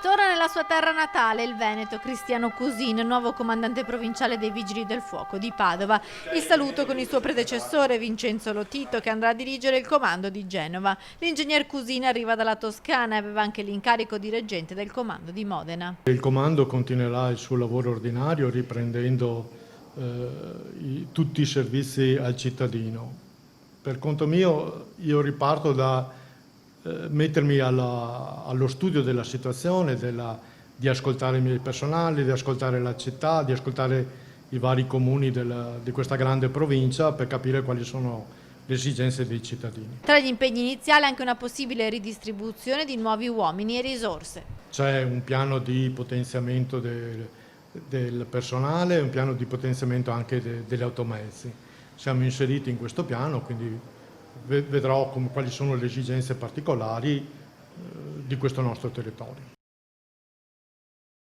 Torna nella sua terra natale, il Veneto, Cristiano Cusin, nuovo comandante provinciale dei Vigili del Fuoco di Padova. Il saluto con il suo predecessore Vincenzo Lotito, che andrà a dirigere il comando di Genova. L'ingegner Cusin arriva dalla Toscana e aveva anche l'incarico di reggente del comando di Modena. Il comando continuerà il suo lavoro ordinario riprendendo tutti i servizi al cittadino. Per conto mio, io riparto da mettermi allo studio della situazione, di ascoltare i miei personali, di ascoltare la città, di ascoltare i vari comuni di questa grande provincia per capire quali sono le esigenze dei cittadini. Tra gli impegni iniziali anche una possibile ridistribuzione di nuovi uomini e risorse. C'è un piano di potenziamento del personale, un piano di potenziamento anche degli automezzi. Siamo inseriti in questo piano, quindi vedrò quali sono le esigenze particolari di questo nostro territorio.